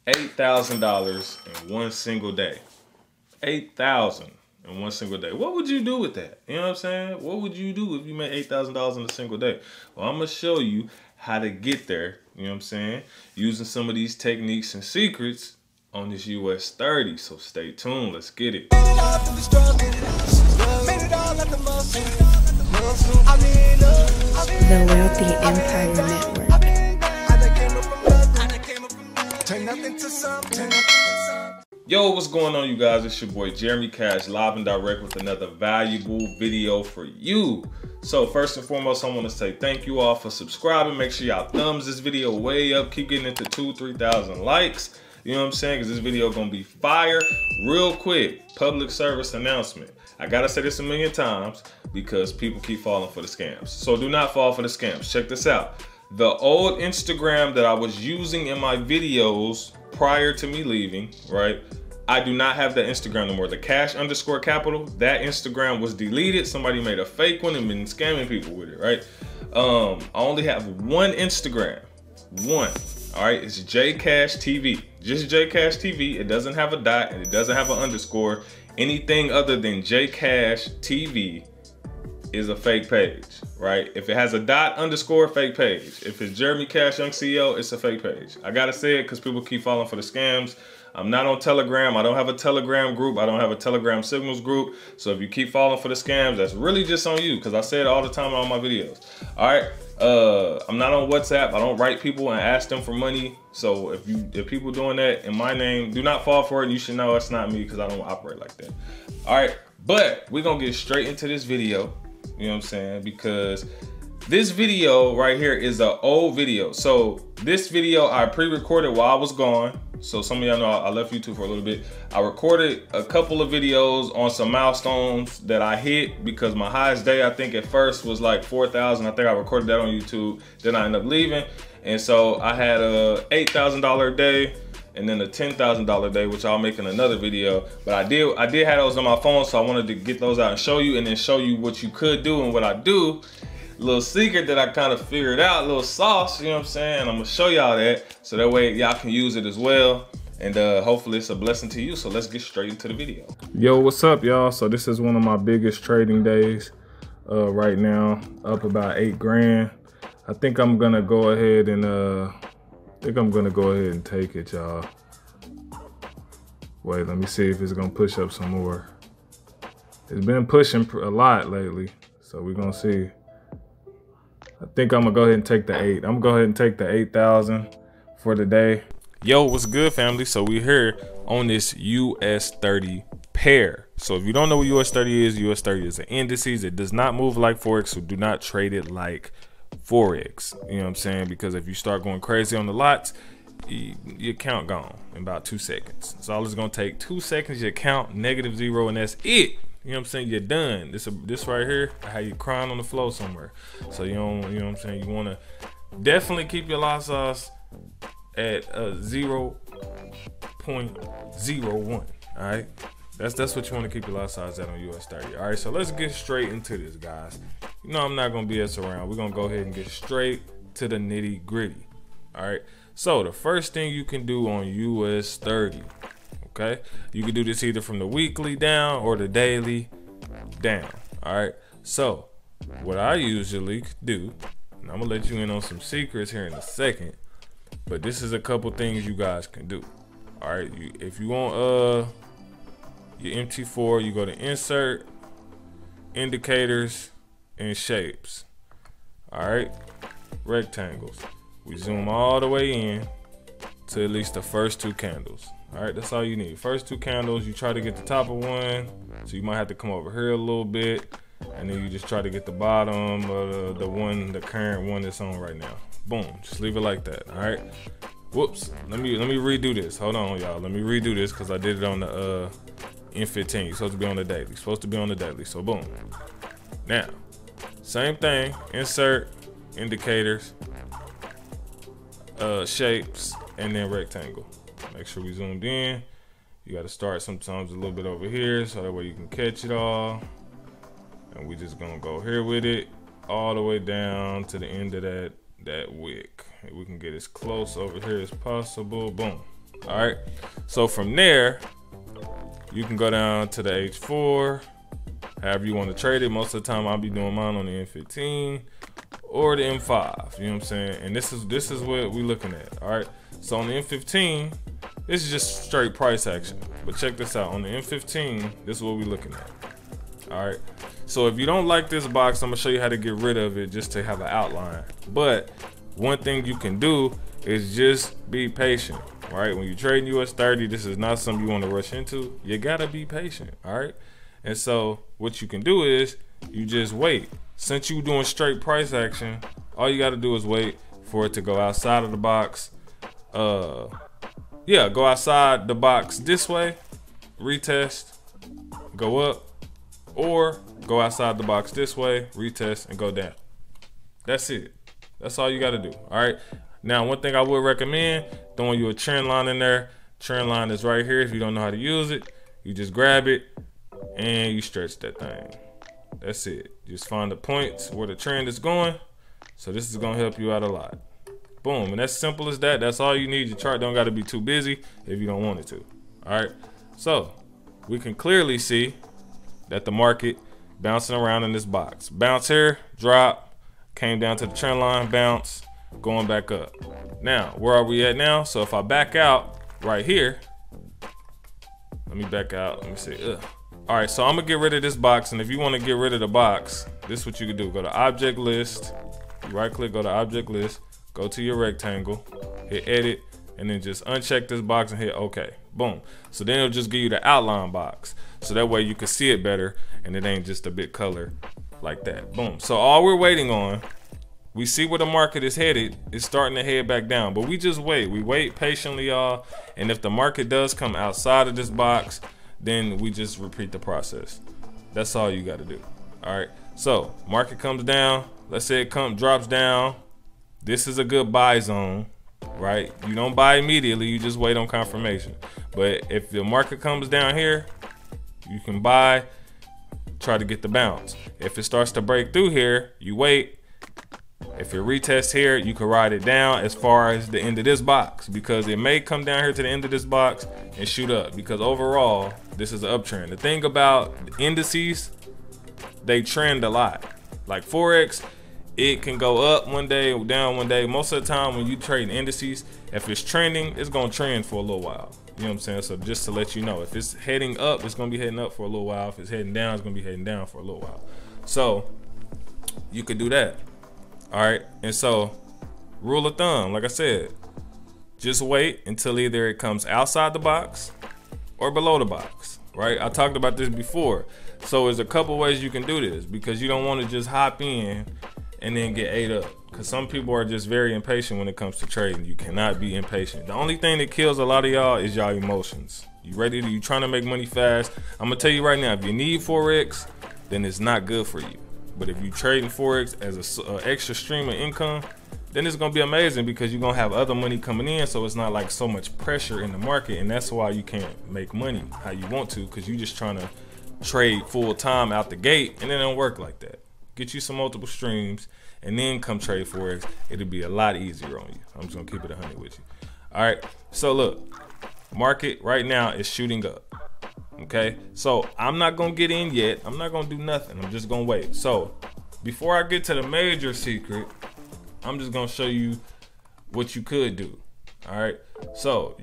$8,000 in one single day. 8,000 in one single day. What would you do with that? You know what I'm saying? What would you do if you made $8,000 in a single day? Well, I'm gonna show you how to get there. You know what I'm saying? Using some of these techniques and secrets on this US 30. So stay tuned. Let's get it. The Wealthy Empire Network. Yo, what's going on, you guys? It's your boy Jeremy Cash, live and direct with another valuable video for you. So first and foremost, I want to say thank you all for subscribing. Make sure y'all thumbs this video way up. Keep getting into 2,000-3,000 likes. You know what I'm saying? Because this video gonna be fire. Real quick, public service announcement. I gotta say this a million times because people keep falling for the scams. So do not fall for the scams. Check this out. The old Instagram that I was using in my videos prior to me leaving, right? I do not have that Instagram no more. The cash_capital, that Instagram was deleted. Somebody made a fake one and been scamming people with it, right? I only have one Instagram, one. All right, it's JCashTV, just JCashTV. It doesn't have a dot and it doesn't have an underscore. Anything other than JCashTV is a fake page, right? If it has a dot, underscore, fake page. If it's Jeremy Cash Young CEO, it's a fake page. I gotta say it because people keep falling for the scams. I'm not on Telegram. I don't have a Telegram group. I don't have a Telegram signals group. So if you keep falling for the scams, that's really just on you because I say it all the time in all my videos. All right. I'm not on WhatsApp. I don't write people and ask them for money. So if people doing that in my name, do not fall for it. You should know it's not me because I don't operate like that. All right. But we're going to get straight into this video. You know what I'm saying? Because this video right here is an old video. So this video I pre-recorded while I was gone. So some of y'all know I left YouTube for a little bit. I recorded a couple of videos on some milestones that I hit because my highest day I think at first was like 4,000. I think I recorded that on YouTube. Then I ended up leaving. And so I had a $8,000 day and then a $10,000 day, which I'll make in another video. But I did have those on my phone, so I wanted to get those out and show you, and then show you what you could do and what I do. Little secret that I kind of figured out, little sauce, you know what I'm saying? I'm gonna show y'all that so that way y'all can use it as well. And hopefully it's a blessing to you. So let's get straight into the video. Yo, what's up, y'all? So this is one of my biggest trading days right now, up about 8 grand. I think I'm gonna go ahead and take it, y'all. Wait, let me see if it's gonna push up some more. It's been pushing a lot lately, so we're gonna see. I think I'm gonna go ahead and take the 8. I'm gonna go ahead and take the 8,000 for the day. Yo, what's good, family? So we're here on this US30 pair. So if you don't know what US30 is, US30 is an indices. It does not move like Forex, so do not trade it like Forex. You know what I'm saying? Because if you start going crazy on the lots, your account gone in about 2 seconds. So all it's gonna take 2 seconds, your account -0, and that's it. You know what I'm saying? You're done. This right here, I had you crying on the floor somewhere. So you know what I'm saying? You wanna definitely keep your lot size at 0.01. All right, that's what you want to keep your lot size at on US30. All right, so let's get straight into this, guys. You know I'm not gonna BS around. We're gonna go ahead and get straight to the nitty gritty. All right, so the first thing you can do on US30. Okay, you can do this either from the weekly down or the daily down. All right, so what I usually do, and I'm gonna let you in on some secrets here in a second, but this is a couple things you guys can do. All right, if you want your MT4, you go to insert, indicators, and shapes. All right, rectangles. We zoom all the way in to at least the first 2 candles. All right, that's all you need. First 2 candles, you try to get the top of one, so you might have to come over here a little bit, and then you just try to get the bottom of the current one that's on right now. Boom, just leave it like that. All right. Whoops, let me redo this. Hold on, y'all. Let me redo this because I did it on the N15. You're supposed to be on the daily. So boom. Now, same thing. Insert, indicators, shapes, and then rectangle. Make sure we zoomed in. You got to start sometimes a little bit over here so that way you can catch it all. And we just gonna go here with it all the way down to the end of that wick. We can get as close over here as possible. Boom. All right. So from there, you can go down to the H4, however you want to trade it. Most of the time I'll be doing mine on the M15 or the M5, you know what I'm saying? And this is what we're looking at, all right? So on the M15, this is just straight price action. But check this out, on the M15, this is what we're looking at, all right? So if you don't like this box, I'm gonna show you how to get rid of it just to have an outline. But one thing you can do is just be patient. All right, when you trade US30, this is not something you want to rush into. You gotta be patient, all right? And so what you can do is you just wait. Since you're doing straight price action, all you gotta do is wait for it to go outside of the box. Yeah, go outside the box this way, retest, go up, or go outside the box this way, retest, and go down. That's it. That's all you gotta do, all right? Now, one thing I would recommend, throwing you a trend line in there. Trend line is right here. If you don't know how to use it, you just grab it and you stretch that thing. That's it. Just find the points where the trend is going. So this is gonna help you out a lot. Boom, and that's simple as that. That's all you need. Your chart don't gotta be too busy if you don't want it to, all right? So we can clearly see that the market bouncing around in this box. Bounce here, drop, came down to the trend line, bounce, going back up. Now, where are we at now? So if I back out right here, let me back out, let me see. All right, so I'm gonna get rid of this box, and if you wanna get rid of the box, this is what you can do. Go to object list, right click, go to object list, go to your rectangle, hit edit, and then just uncheck this box and hit okay. Boom. So then it'll just give you the outline box. So that way you can see it better and it ain't just a bit color like that. Boom. So all we're waiting on, we see where the market is headed. It's starting to head back down, but we just wait. We wait patiently, y'all. And if the market does come outside of this box, then we just repeat the process. That's all you got to do. All right. So market comes down. Let's say it drops down. This is a good buy zone, right? You don't buy immediately. You just wait on confirmation. But if the market comes down here, you can buy, try to get the bounce. If it starts to break through here, you wait. If it retests here, you can ride it down as far as the end of this box, because it may come down here to the end of this box and shoot up, because overall this is an uptrend. The thing about indices, they trend a lot. Like Forex, it can go up one day, down one day. Most of the time when you trade indices, if it's trending, it's gonna trend for a little while. You know what I'm saying? So just to let you know, if it's heading up, it's gonna be heading up for a little while. If it's heading down, it's gonna be heading down for a little while. So you could do that. All right, and so rule of thumb, like I said, just wait until either it comes outside the box or below the box, right? I talked about this before. So there's a couple ways you can do this, because you don't want to just hop in and then get ate up, because some people are just very impatient when it comes to trading. You cannot be impatient. The only thing that kills a lot of y'all is y'all emotions. You trying to make money fast. I'm gonna tell you right now, if you need Forex, then it's not good for you. But if you trading Forex as an extra stream of income, then it's gonna be amazing, because you're gonna have other money coming in, so it's not like so much pressure in the market. And that's why you can't make money how you want to, because you're just trying to trade full time out the gate, and it don't work like that. Get you some multiple streams and then come trade Forex. It'll be a lot easier on you. I'm just gonna keep it 100 with you. All right, so look, market right now is shooting up. Okay, so I'm not gonna get in yet. I'm not gonna do nothing. I'm just gonna wait. So before I get to the major secret, I'm just gonna show you what you could do. All right, so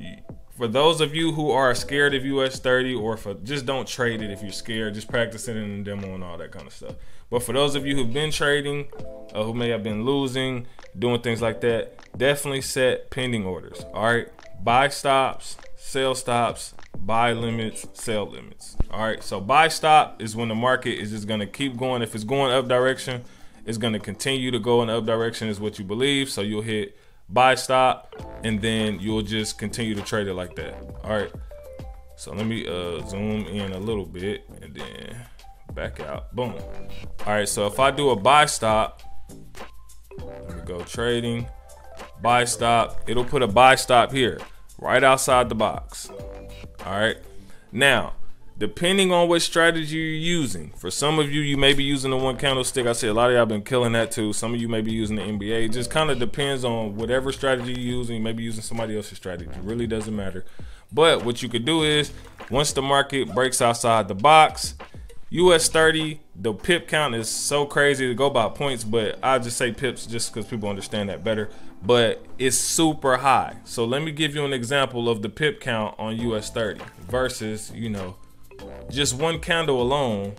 for those of you who are scared of US30, or just don't trade it if you're scared, just practice it in the demo and all that kind of stuff. But for those of you who've been trading, who may have been losing, doing things like that, definitely set pending orders. All right, buy stops, sell stops, buy limits, sell limits. All right, so buy stop is when the market is just gonna keep going. If it's going up direction, it's gonna continue to go in the up direction is what you believe. So you'll hit buy stop, and then you'll just continue to trade it like that. All right, so let me zoom in a little bit and then back out. Boom. All right, so if I do a buy stop, let me go trading, buy stop, it'll put a buy stop here right outside the box. All right, now depending on what strategy you're using. For some of you, you may be using the one candlestick. I see a lot of y'all been killing that too. Some of you may be using the NBA. It just kind of depends on whatever strategy you're using. You may be using somebody else's strategy. It really doesn't matter. But what you could do is, once the market breaks outside the box, US30, the pip count is so crazy to go by points, but I just say pips just because people understand that better. But it's super high. So let me give you an example of the pip count on US30 versus, you know, just one candle alone,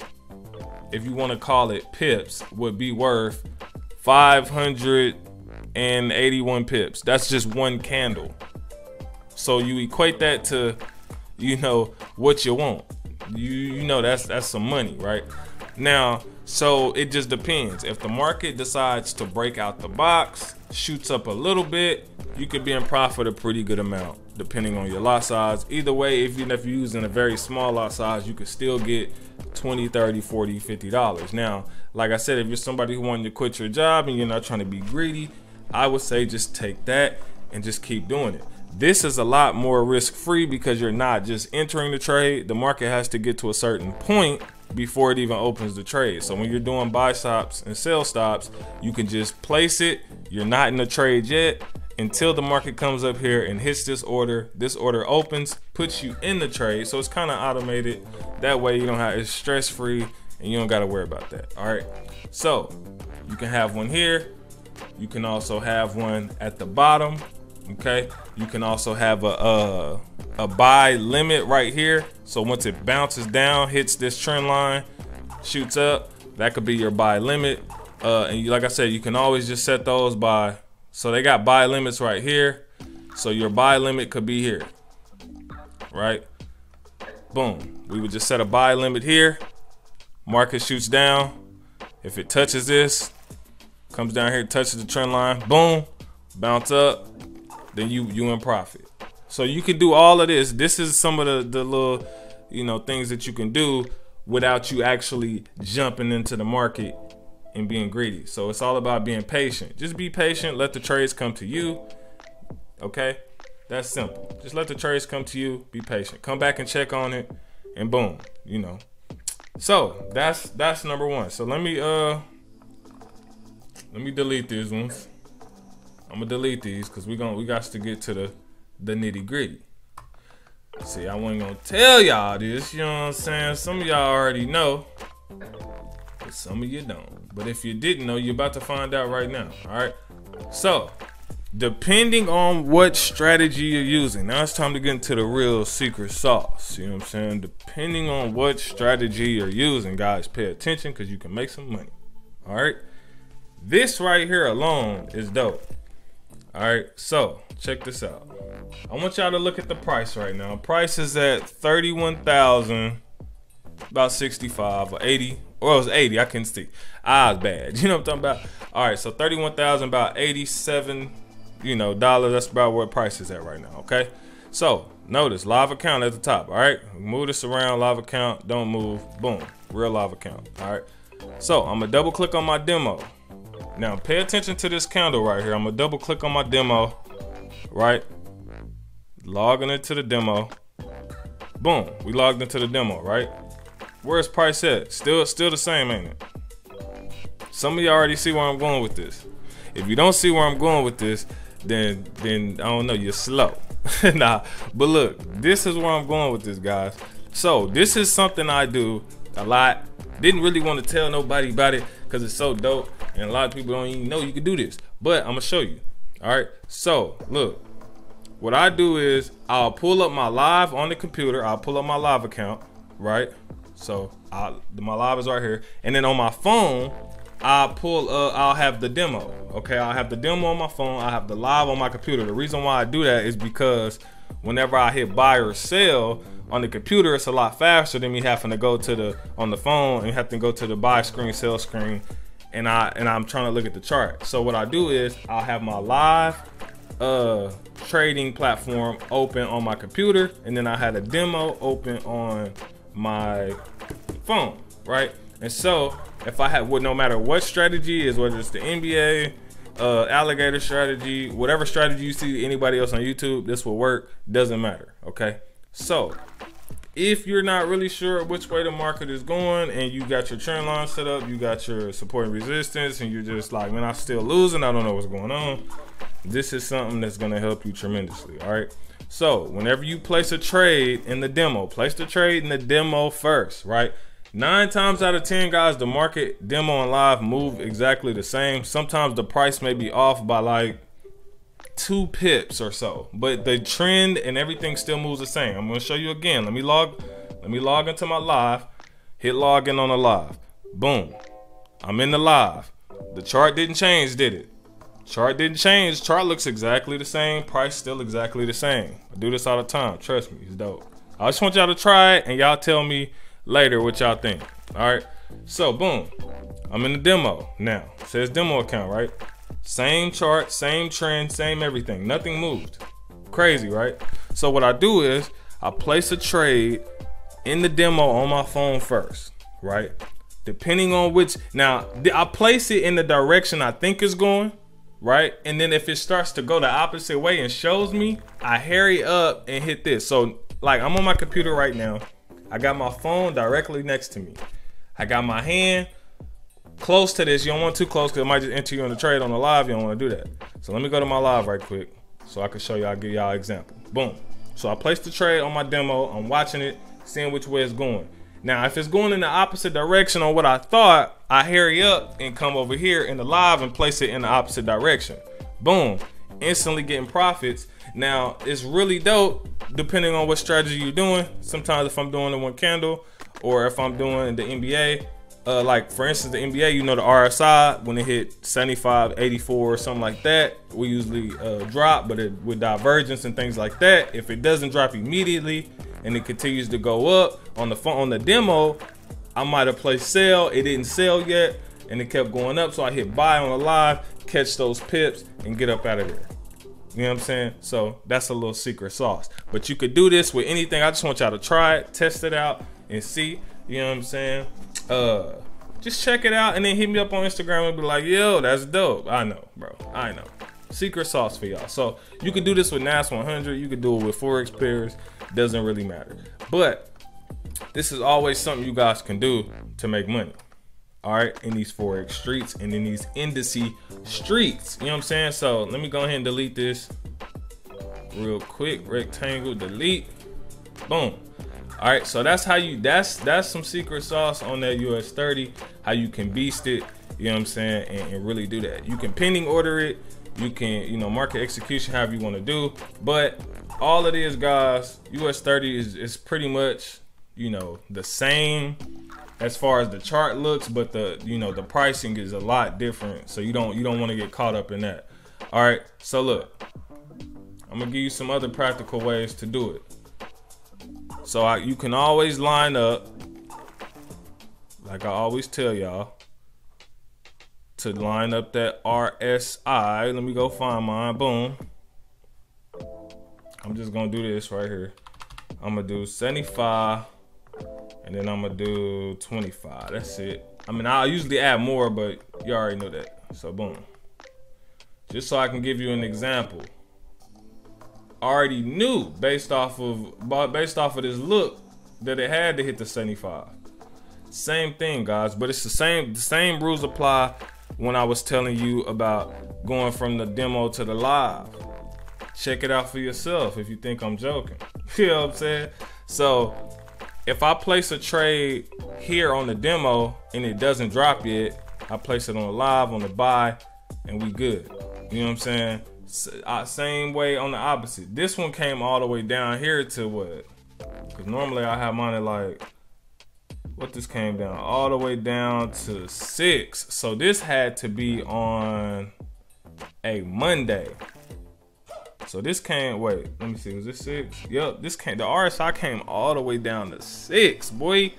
if you want to call it pips, would be worth 581 pips. That's just one candle. So you equate that to, you know, what you want. You know that's some money, right? Now, so it just depends. If the market decides to break out the box, shoots up a little bit, you could be in profit a pretty good amount, depending on your lot size. Either way, even if you're using a very small lot size, you could still get $20, $30, $40, $50. Now, like I said, if you're somebody who wanted to quit your job and you're not trying to be greedy, I would say just take that and just keep doing it. This is a lot more risk-free because you're not just entering the trade. The market has to get to a certain point before it even opens the trade. So when you're doing buy stops and sell stops, you can just place it. You're not in the trade yet until the market comes up here and hits this order. This order opens, puts you in the trade. So it's kind of automated. That way you don't have, it's stress-free and you don't got to worry about that. All right. So you can have one here. You can also have one at the bottom. Okay, you can also have a buy limit right here. So once it bounces down, hits this trend line, shoots up, that could be your buy limit. And like I said, you can always just set those by, so they got buy limits right here. So your buy limit could be here, right? Boom, we would just set a buy limit here. Market shoots down. If it touches this, comes down here, touches the trend line, boom, bounce up. Then you in profit. So you can do all of this. This is some of the little, you know, things that you can do without you actually jumping into the market and being greedy. So it's all about being patient. Just be patient. Let the trades come to you. Okay, that's simple. Just let the trades come to you. Be patient. Come back and check on it, and boom, you know. So that's number one. So let me delete these ones. I'm gonna delete these because we got to get to the nitty gritty. See, I wasn't gonna tell y'all this, you know what I'm saying? Some of y'all already know, but some of you don't. But if you didn't know, you're about to find out right now. All right. So, depending on what strategy you're using, now it's time to get into the real secret sauce. You know what I'm saying? Depending on what strategy you're using, guys, pay attention because you can make some money. All right. This right here alone is dope. All right, so check this out. I want y'all to look at the price right now. Price is at 31,000, about 65 or 80, or it was 80. I couldn't see. It's bad. You know what I'm talking about? All right, so 31,000, about 87, you know, dollars. That's about where price is at right now. Okay, so notice live account at the top. All right, move this around. Live account, don't move. Boom, real live account. All right, so I'm gonna double click on my demo. Now pay attention to this candle right here. I'm gonna double click on my demo, right? Logging into the demo. Boom, we logged into the demo, right? Where's price at? Still the same, ain't it? Some of you already see where I'm going with this. If you don't see where I'm going with this, then I don't know, you're slow. Nah, but look, this is where I'm going with this, guys. So this is something I do a lot. Didn't really want to tell nobody about it because it's so dope. And a lot of people don't even know you can do this, but I'm gonna show you. All right, so look, what I do is I'll pull up my live on the computer. I'll pull up my live account, right? So my live is right here, and then on my phone, I'll have the demo. Okay, I'll have the demo on my phone. I have the live on my computer. The reason why I do that is because whenever I hit buy or sell on the computer, it's a lot faster than me having to go to on the phone and have to go to the buy screen, sell screen. And I'm trying to look at the chart. So what I do is I'll have my live trading platform open on my computer, and then I had a demo open on my phone, right? And so if I have, no matter what strategy is, whether it's the NBA, alligator strategy, whatever strategy you see anybody else on YouTube, this will work. Doesn't matter. Okay. So if you're not really sure which way the market is going and you got your trend line set up, you got your support and resistance, and you're just like, man, I'm still losing, I don't know what's going on, this is something that's gonna help you tremendously, all right? So whenever you place a trade in the demo, place the trade in the demo first, right? 9 times out of 10, guys, the market, demo and live move exactly the same. Sometimes the price may be off by like 2 pips or so, but the trend and everything still moves the same. I'm gonna show you again. Let me log into my live, hit log in on the live. Boom, I'm in the live. The chart didn't change, did it? Chart didn't change. Chart looks exactly the same. Price still exactly the same. I do this all the time. Trust me, it's dope. I just want y'all to try it and y'all tell me later what y'all think. All right. So boom, I'm in the demo now. It says demo account, right? Same chart, same trend, same everything. Nothing moved. Crazy, right? So what I do is I place a trade in the demo on my phone first, right? Depending on which, now I place it in the direction I think it's going, right? And then if it starts to go the opposite way and shows me, I hurry up and hit this. So like I'm on my computer right now. I got my phone directly next to me. I got my hand close to this. You don't want too close because it might just enter you in the trade on the live. You don't want to do that. So let me go to my live right quick so I can show y'all, give y'all an example. Boom. So I placed the trade on my demo. I'm watching it, seeing which way it's going. Now, if it's going in the opposite direction on what I thought, I hurry up and come over here in the live and place it in the opposite direction. Boom, instantly getting profits. Now, it's really dope depending on what strategy you're doing. Sometimes if I'm doing the 1 candle or if I'm doing the NBA, like for instance, the NBA, you know, the RSI, when it hit 75, 84 or something like that, we usually drop, but with divergence and things like that, if it doesn't drop immediately and it continues to go up on the demo, I might have placed sell, it didn't sell yet, and it kept going up, so I hit buy on the live, catch those pips, and get up out of there. You know what I'm saying? So that's a little secret sauce. But you could do this with anything. I just want y'all to try it, test it out, and see. You know what I'm saying? Just check it out and then hit me up on Instagram and be like, yo, that's dope. I know, bro. I know. Secret sauce for y'all. So you could do this with NAS 100. You could do it with Forex pairs. Doesn't really matter. But this is always something you guys can do to make money. All right, in these Forex streets and in these indice streets. You know what I'm saying? So let me go ahead and delete this real quick. Rectangle, delete. Boom. All right, so that's how you, that's some secret sauce on that US30, how you can beast it, you know what I'm saying, and really do that. You can pending order it, you can, you know, market execution, however you want to do, but all it is, guys, US30 is pretty much, you know, the same as far as the chart looks, but the, you know, the pricing is a lot different, so you don't want to get caught up in that. All right, so look, I'm gonna give you some other practical ways to do it. So you can always line up, like I always tell y'all, to line up that RSI. Let me go find mine. Boom. I'm just gonna do this right here. I'm gonna do 75, and then I'm gonna do 25. That's it. I mean, I'll usually add more, but you already know that. So boom. Just so I can give you an example. Already knew based off of this look that it had to hit the 75. Same thing, guys, but it's the same rules apply when I was telling you about going from the demo to the live. Check it out for yourself if you think I'm joking. You know what I'm saying? So if I place a trade here on the demo and it doesn't drop yet, I place it on the live, on the buy, and we good. You know what I'm saying? Same way on the opposite. This one came all the way down here to what? Because normally I have mine at like, what this came down? All the way down to 6. So this had to be on a Monday. So this came, wait, let me see, was this 6? Yep, this came, the RSI came all the way down to 6, boy.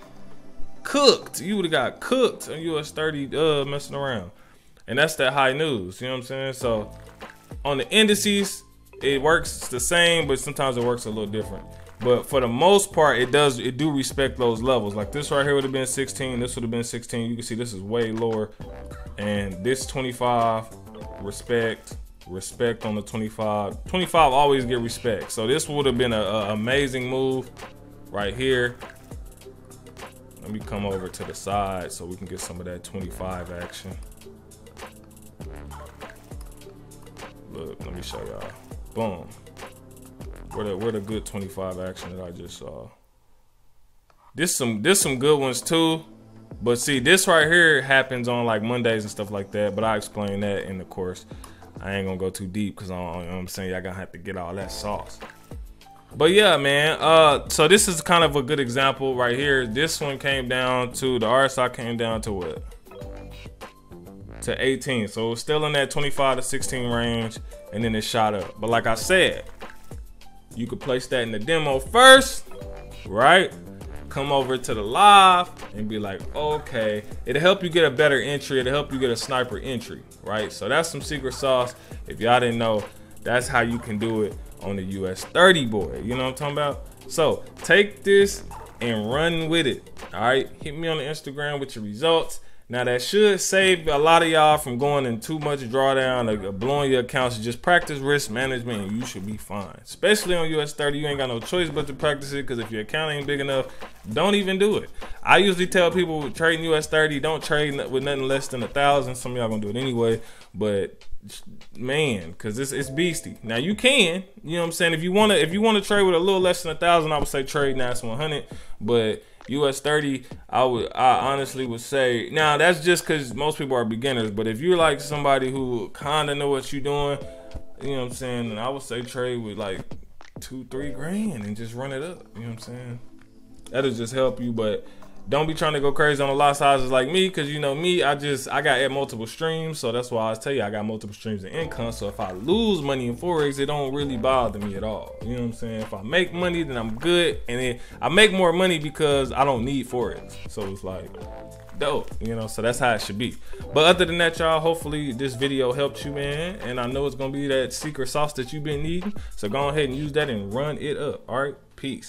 Cooked. You would have got cooked on US30 messing around. And that's that high news, you know what I'm saying? So on the indices, it works the same, but sometimes it works a little different. But for the most part, it do respect those levels. Like this right here would have been 16, this would have been 16. You can see this is way lower. And this 25, respect on the 25. 25 always get respect. So this would have been an amazing move. right here. Let me come over to the side so we can get some of that 25 action. Look, let me show y'all. Boom. Where the good 25 action that I just saw. This some good ones too. But see, this right here happens on like Mondays and stuff like that. But I explain that in the course. I ain't gonna go too deep because you know what I'm saying, y'all gonna have to get all that sauce. But yeah, man. So this is kind of a good example right here. This one came down to, the RSI came down to what? To 18. So it's still in that 25 to 16 range, and then it shot up. But like I said, you could place that in the demo first, right? Come over to the live and be like, okay, it'll help you get a better entry. It'll help you get a sniper entry, right? So that's some secret sauce. If y'all didn't know, that's how you can do it on the US30 boy. You know what I'm talking about? So take this and run with it. All right, hit me on the Instagram with your results. Now that should save a lot of y'all from going in too much drawdown or blowing your accounts. Just practice risk management and you should be fine. Especially on US30, you ain't got no choice but to practice it, because if your account ain't big enough, don't even do it. I usually tell people trading US30, don't trade with nothing less than 1,000. Some of y'all gonna do it anyway, but man, because it's beastie. Now you can, you know what I'm saying, if you wanna trade with a little less than 1,000, I would say trade NAS 100, but US30, I honestly would say, now that's just because most people are beginners, but if you're like somebody who kind of know what you're doing, you know what I'm saying, and I would say trade with like 2-3 grand and just run it up, you know what I'm saying. That'll just help you, but don't be trying to go crazy on a lot sizes like me, because you know me, I got multiple streams, so that's why I tell you I got multiple streams of income. So if I lose money in Forex, it don't really bother me at all. You know what I'm saying? If I make money, then I'm good, and then I make more money because I don't need Forex. So it's like dope, you know. So that's how it should be. But other than that, y'all, hopefully this video helped you, man. And I know it's gonna be that secret sauce that you've been needing. So go ahead and use that and run it up. All right, peace.